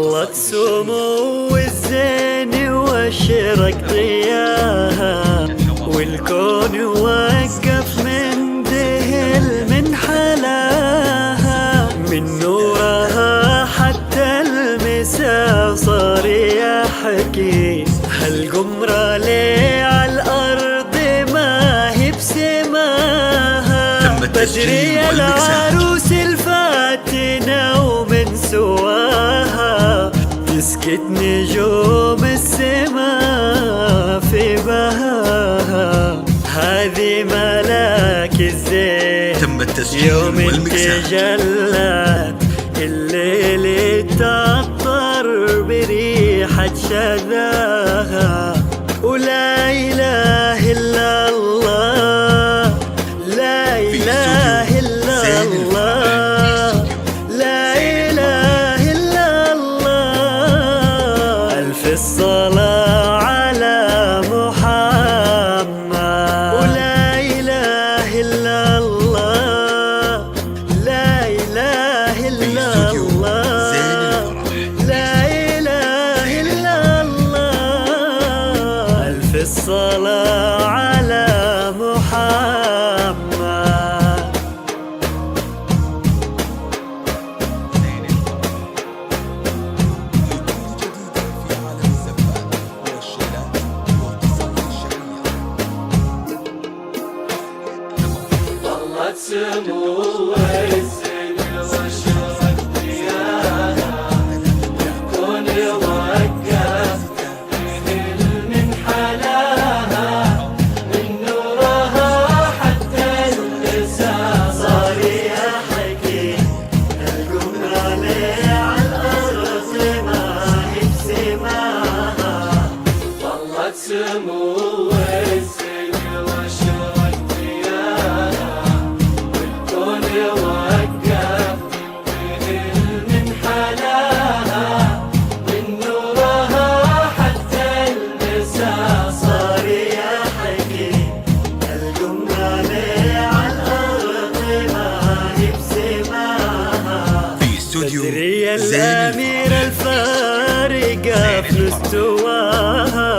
ظلت سمو الزين واشرق ضياها، والكون وقف من ذهل من حلاها، من نورها حتى المساء صار يحكي. هالقمرة ليه عالأرض ما هي بسماها، بدري العروس الفاتنة ومن سواها، تسكت نجوم السما في بهاها. هذه ملاك الزين تم التسجيل يوم والمكساج. تجلت الليل تعطر بريحة شذاها، ولا إله إلا الله، لا إله إلا الله، لا إله إلا الله. ألف الصلاة على محمد، ولا إله إلا الله، لا إله إلا الله، لا إله إلا الله. ألف الصلاة على محمد. ظلت سمو الزين واشرق ضياها، الكون وقف مثل من حلاها، من نورها حتى المساء صار يحكي. القمرة ليه عالأرض ما هي بسماها، ظلت سمو الزين واشرق ضياها، والكون وقف مثل من حلاها، من نورها حتى المساء صار يحكي. القمرة ليه عالأرض ما هي بسماها، في استوديو بدري زين الأميرة الفارقة في مستواها،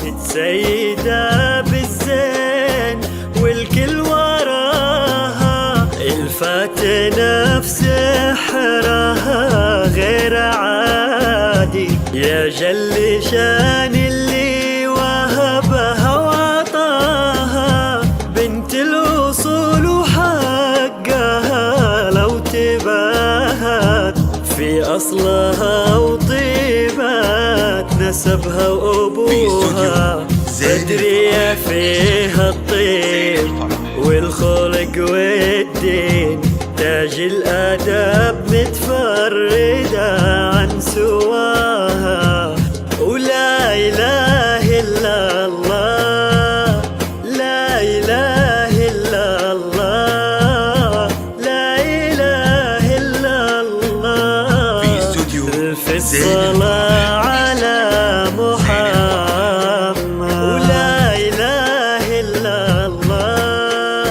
متسيدة بالزين والكل وراها، الفاتنة في سحرها غير عادي. يا جل شان اللي وهبها وعطاها، بنت الأصول وحقها لو تباهت في أصلها وطيبات نسبها وأبوها. بدرية فيها الطيب والخلق والدين، تاج الآداب متفردة عن سواها، ولا إله إلا الله، لا إله إلا الله، لا إله إلا الله. في استوديو ألف زين الصلاة على محمد، ولا إله إلا الله،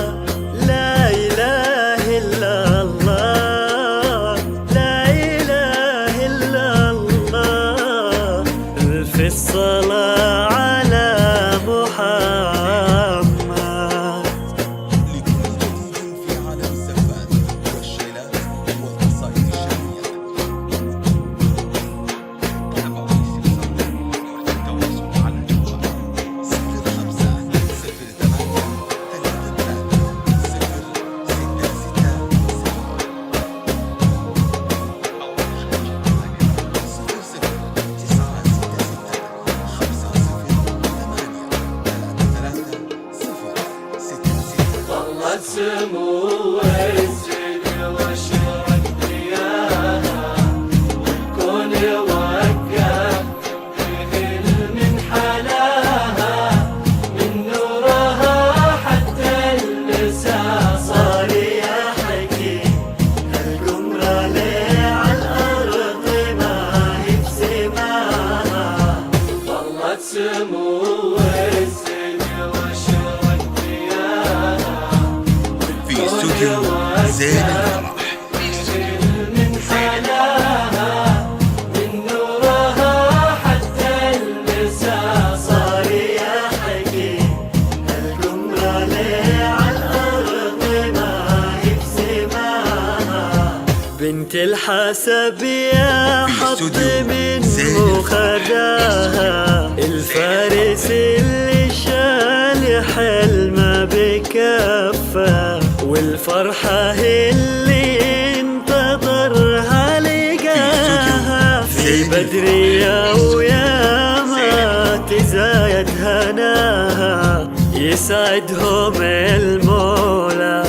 لا إله إلا الله، لا إله إلا الله. ألف الصلاة على محمد. لكل جديد في عالم الزفات والشيلات والقصائد الشعرية. التواصل على الجوال 05 ظلت سمو الزين واشرق ضياها، والكون وقف مثل من حلاها، من نورها حتى المساء صار يحكي. القمرة ليه عالأرض ما هي بسماها، ظلت سمو الزين واشرق ضياها، في استوديو زين الفرح. من حلاها، من بنت الحسب يا في حظ استوديو من زين خداها، الفارس اللي شال حلمه بكفه، والفرحة اللي انتظرها لقاها في بدرية ويا ما تزايد هناها. يسعدهم المولى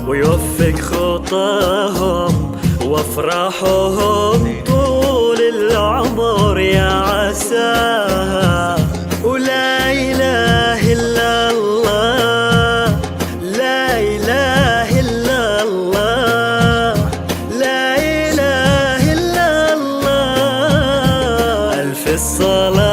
ويوفق خطاهم وافراحهم طول العمر يا عساها. ولا إله إلا الله، لا إله إلا الله، لا إله إلا الله. ألف الصلاة